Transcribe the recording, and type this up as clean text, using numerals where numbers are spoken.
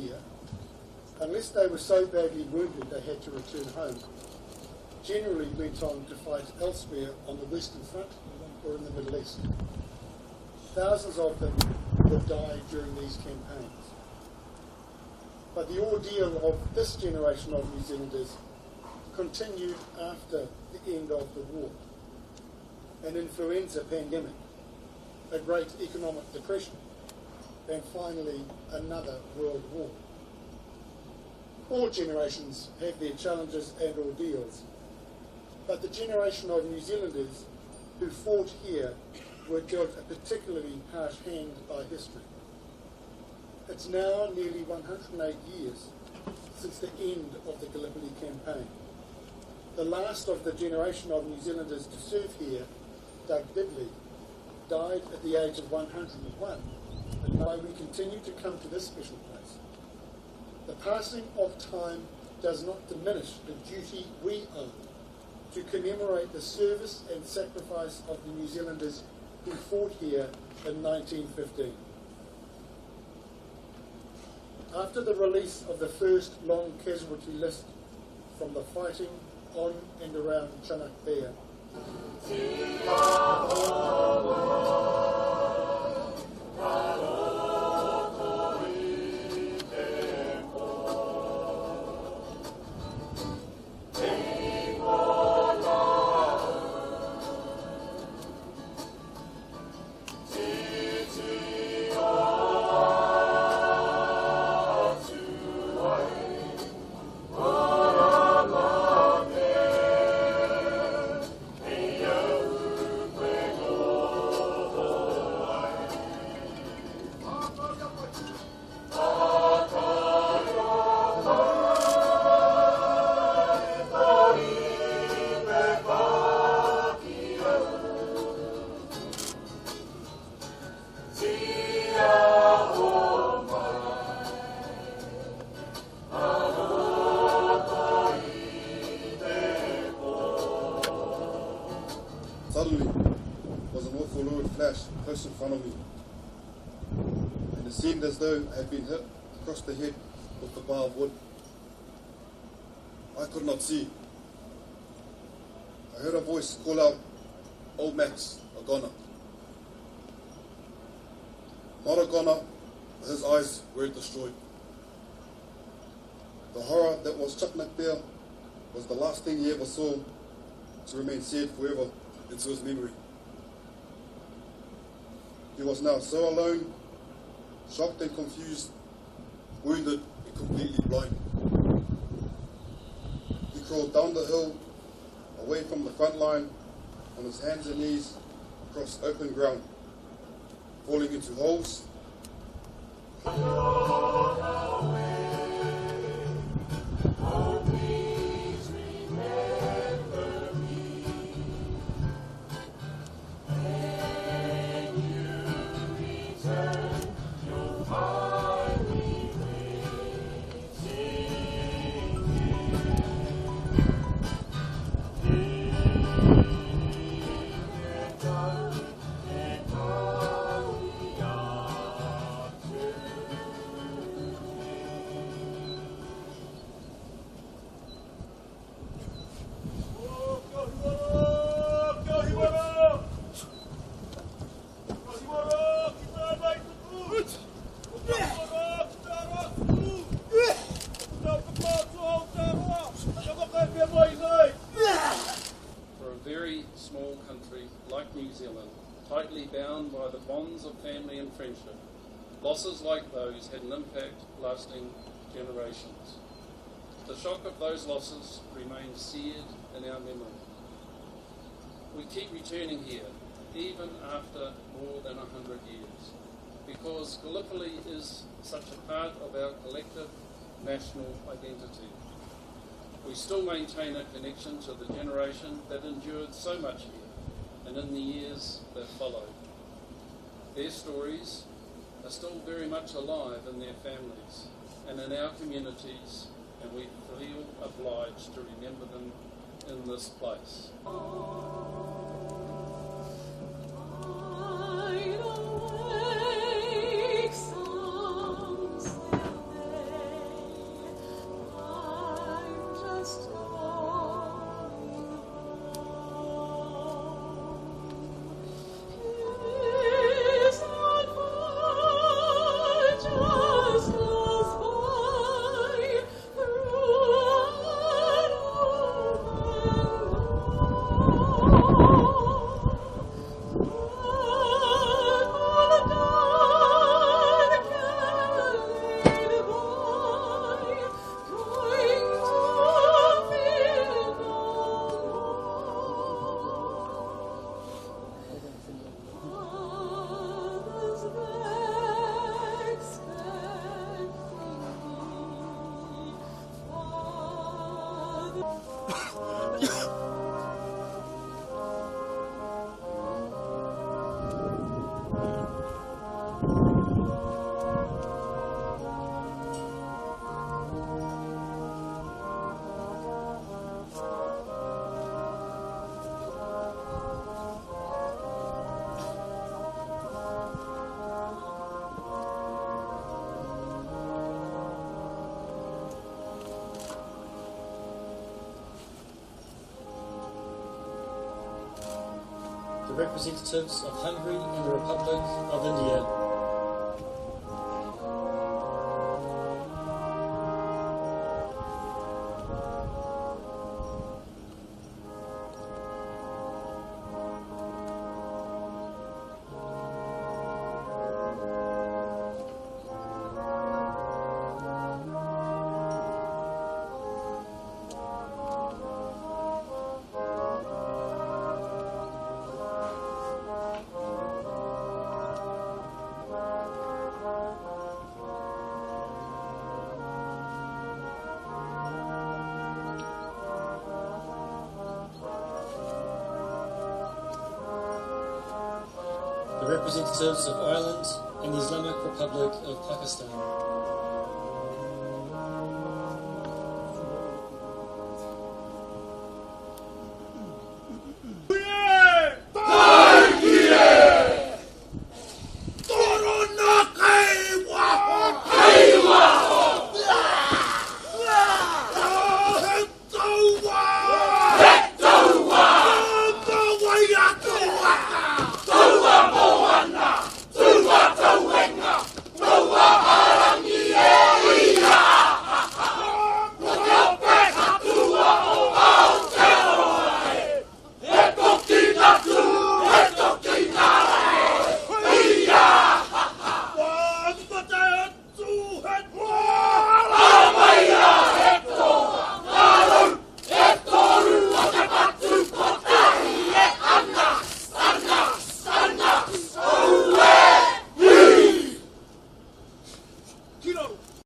here, unless they were so badly wounded they had to return home, generally went on to fight elsewhere on the Western Front or in the Middle East. Thousands of them would die during these campaigns. But the ordeal of this generation of New Zealanders continued after the end of the war. An influenza pandemic, a great economic depression, and finally another world war. All generations have their challenges and ordeals, but the generation of New Zealanders who fought here were dealt a particularly harsh hand by history. It's now nearly 108 years since the end of the Gallipoli campaign. The last of the generation of New Zealanders to serve here, Doug Dibley, died at the age of 101, and now we continue to come to this special place. The passing of time does not diminish the duty we owe to commemorate the service and sacrifice of the New Zealanders who fought here in 1915. After the release of the first long casualty list from the fighting on and around Çanakkale, Suddenly, was an awful lurid flash close in front of me, and it seemed as though I had been hit across the head with a bar of wood. I could not see. I heard a voice call out, "Old Max, a goner." Not a goner, but his eyes were destroyed. The horror that was Çanakkale was the last thing he ever saw, to remain seared forever into his memory. He was now so alone, shocked and confused, wounded and completely blind. He crawled down the hill, away from the front line, on his hands and knees, across open ground, falling into holes. Tightly bound by the bonds of family and friendship, losses like those had an impact lasting generations. The shock of those losses remains seared in our memory. We keep returning here, even after more than 100 years, because Gallipoli is such a part of our collective national identity. We still maintain a connection to the generation that endured so much here, and in the years that followed. Their stories are still very much alive in their families and in our communities, and we feel obliged to remember them in this place. the representatives of Hungary and the Republic of India. The representatives of Ireland and the Islamic Republic of Pakistan.